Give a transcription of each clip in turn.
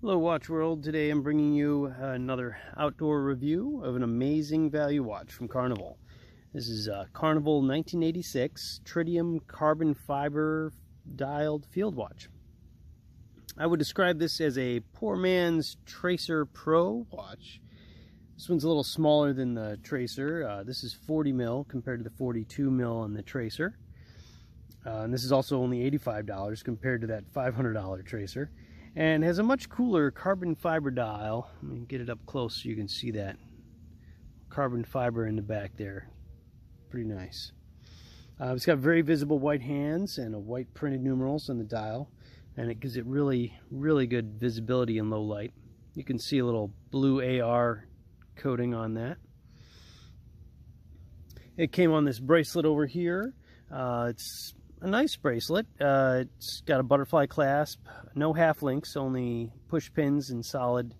Hello Watch World. Today I'm bringing you another outdoor review of an amazing value watch from Carnival. This is a Carnival 1986 Tritium carbon fiber dialed field watch. I would describe this as a poor man's Tracer Pro watch. This one's a little smaller than the Tracer. This is 40 mil compared to the 42 mil on the Tracer. And this is also only $85 compared to that $500 Tracer. And has a much cooler carbon fiber dial. Let me get it up close so you can see that carbon fiber in the back there. Pretty nice. It's got very visible white hands and a white printed numerals on the dial, and it gives it really good visibility in low light. You can see a little blue AR coating on that. It came on this bracelet over here. It's a nice bracelet. It's got a butterfly clasp, no half links, only push pins and solid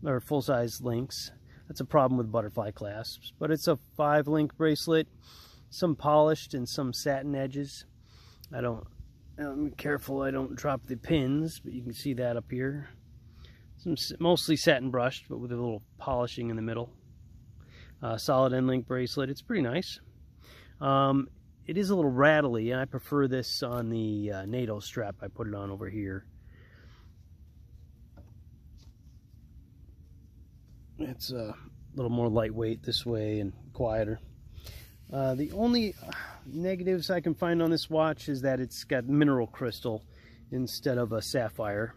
or full-size links. That's a problem with butterfly clasps, but it's a 5-link bracelet, some polished and some satin edges. I'm careful I don't drop the pins, but you can see that up here. Some mostly satin brushed, but with a little polishing in the middle. Solid end link bracelet. It's pretty nice. It is a little rattly, and I prefer this on the NATO strap. I put it on over here. It's a little more lightweight this way and quieter. The only negatives I can find on this watch is that it's got mineral crystal instead of a sapphire.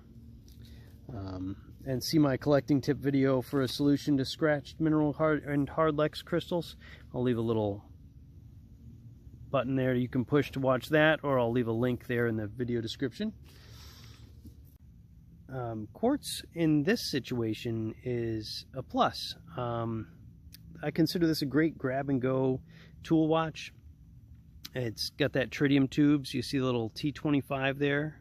And see my collecting tip video for a solution to scratched mineral hardlex crystals. I'll leave a little button there you can push to watch that, or I'll leave a link there in the video description. Quartz in this situation is a plus. I consider this a great grab and go tool watch. It's got that tritium tubes. You see the little T25 there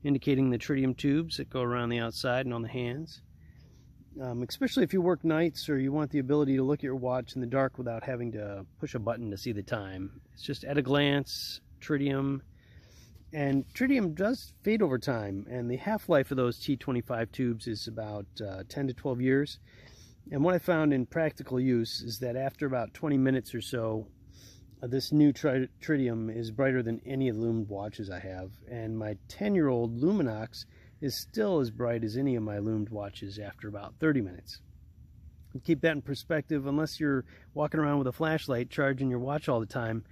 indicating the tritium tubes that go around the outside and on the hands. Especially if you work nights or you want the ability to look at your watch in the dark without having to push a button to see the time. It's just at a glance, tritium. And tritium does fade over time, and the half-life of those T25 tubes is about 10 to 12 years. And what I found in practical use is that after about 20 minutes or so, this new tritium is brighter than any of the Loom watches I have. And my 10-year-old Luminox is still as bright as any of my loomed watches after about 30 minutes. And keep that in perspective, unless you're walking around with a flashlight charging your watch all the time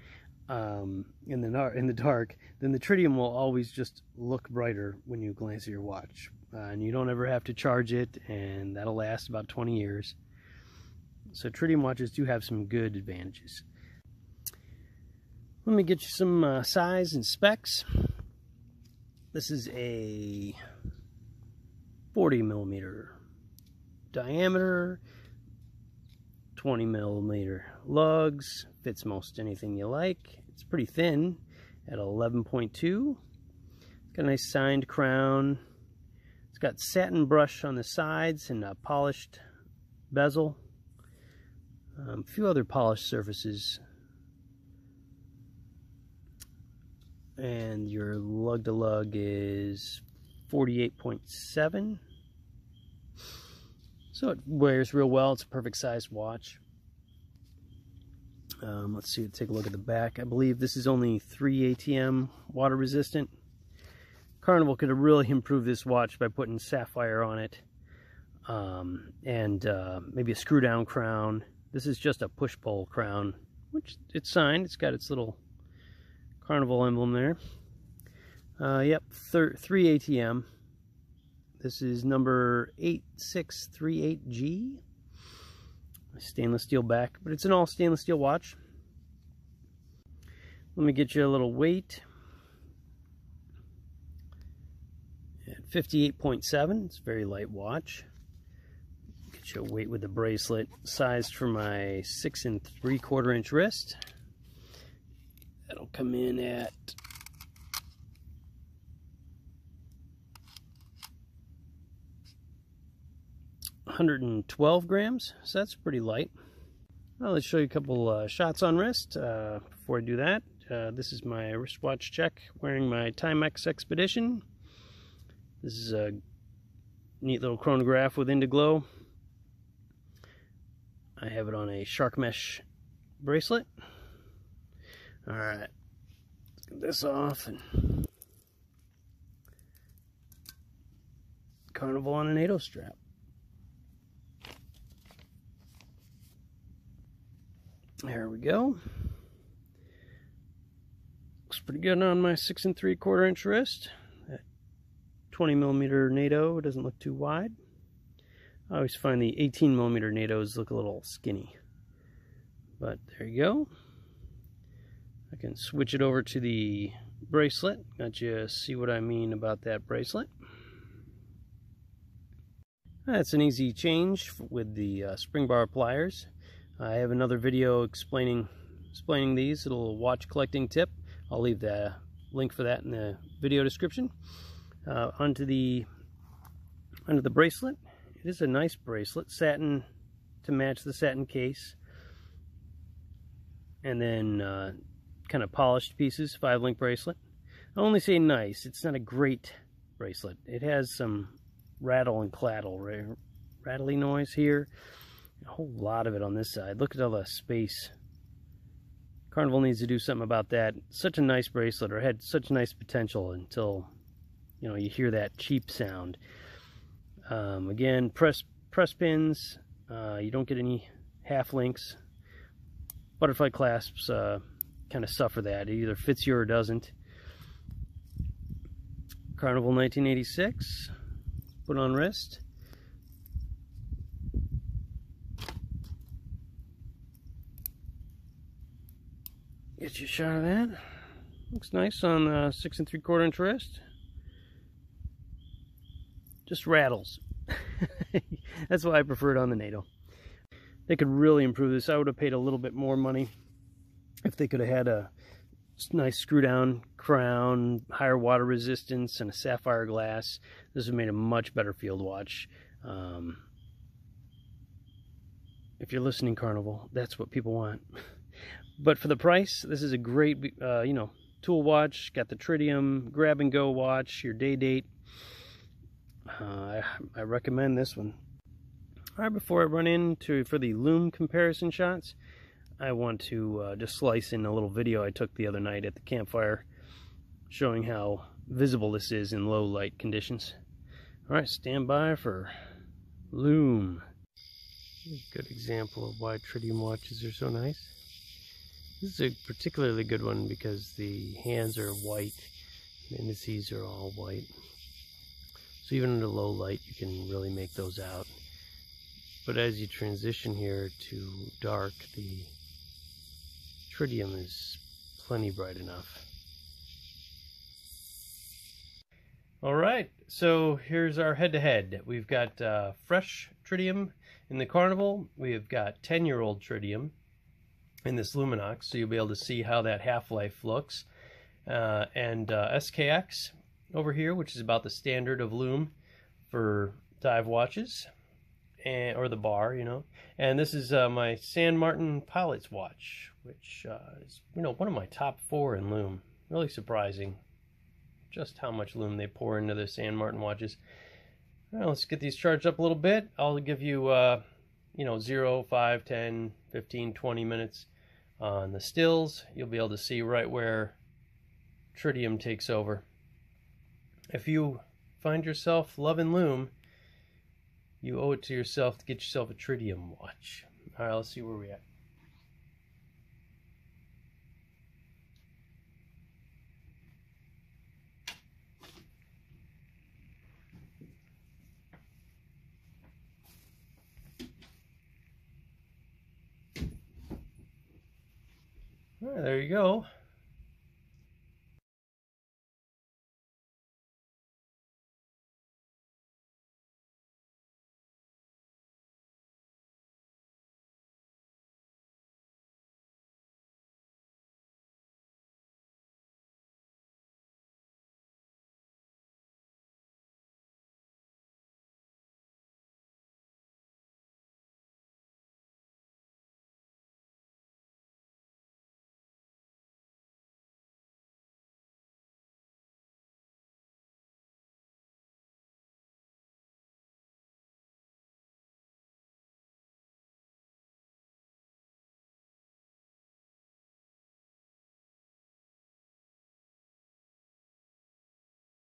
in the dark, then the tritium will always just look brighter when you glance at your watch. And you don't ever have to charge it, and that'll last about 20 years. So tritium watches do have some good advantages. Let me get you some size and specs. This is a 40 millimeter diameter, 20 millimeter lugs, fits most anything you like. It's pretty thin at 11.2. Got a nice signed crown. It's got satin brush on the sides and a polished bezel. A few other polished surfaces. And your lug to lug is 48.7. So it wears real well. It's a perfect sized watch. Let's see, take a look at the back. I believe this is only 3 ATM water resistant. Carnival could have really improved this watch by putting sapphire on it, and maybe a screw down crown. This is just a push pull crown, which it's signed. It's got its little Carnival emblem there. Yep, 3 ATM. This is number 8638G. Stainless steel back, but it's an all stainless steel watch. Let me get you a little weight. At 58.7, it's a very light watch. Get you a weight with the bracelet, sized for my 6 3/4 inch wrist. That'll come in at 112 grams, so that's pretty light. Well, let's show you a couple shots on wrist. Before I do that, this is my wristwatch check wearing my Timex Expedition. This is a neat little chronograph with Indiglow. I have it on a shark mesh bracelet. Alright, let's get this off. And Carnival on a NATO strap. There we go. Looks pretty good on my 6 3/4 inch wrist. That 20mm NATO doesn't look too wide. I always find the 18mm NATOs look a little skinny. But there you go. I can switch it over to the bracelet. Let you see what I mean about that bracelet. That's an easy change with the spring bar pliers. I have another video explaining these, little watch collecting tip. I'll leave the link for that in the video description. Onto the bracelet. It is a nice bracelet, satin to match the satin case, and then kind of polished pieces, 5-link bracelet. I only say nice, it's not a great bracelet. It has some rattle and claddle, rattly noise here. A whole lot of it on this side. Look at all the space. Carnival needs to do something about that. Such a nice bracelet, or had such nice potential until, you know, you hear that cheap sound. Again, press pins. You don't get any half links. Butterfly clasps kind of suffer that. It either fits you or doesn't. Carnival 1986. Put on wrist. Get you a shot of that. Looks nice on the 6 3/4 inch wrist. Just rattles. That's why I prefer it on the NATO. They could really improve this. I would have paid a little bit more money if they could have had a nice screw down crown, higher water resistance, and a sapphire glass. This would have made a much better field watch. If you're listening, Carnival, that's what people want. But for the price, this is a great, you know, tool watch. Got the Tritium grab and go watch, your day date. I recommend this one. All right, before I run for the Loom comparison shots, I want to just slice in a little video I took the other night at the campfire, showing how visible this is in low light conditions. All right, stand by for Loom. Here's a good example of why Tritium watches are so nice. This is a particularly good one because the hands are white, the indices are all white. So even under low light, you can really make those out. But as you transition here to dark, the Tritium is plenty bright enough. All right, so here's our head-to-head. We've got fresh Tritium in the Carnival. We have got 10-year-old Tritium in this Luminox, so you'll be able to see how that half-life looks. And SKX over here, which is about the standard of Loom for dive watches, or the bar, you know. And this is my San Martin Pilot's watch, which is, you know, one of my top 4 in Loom. Really surprising just how much Loom they pour into their San Martin watches. Well, let's get these charged up a little bit. I'll give you, you know, 0, 5, 10, 15, 20 minutes on the stills. You'll be able to see right where Tritium takes over. If you find yourself loving Loom, you owe it to yourself to get yourself a Tritium watch. All right, let's see where we're at. All right, there you go.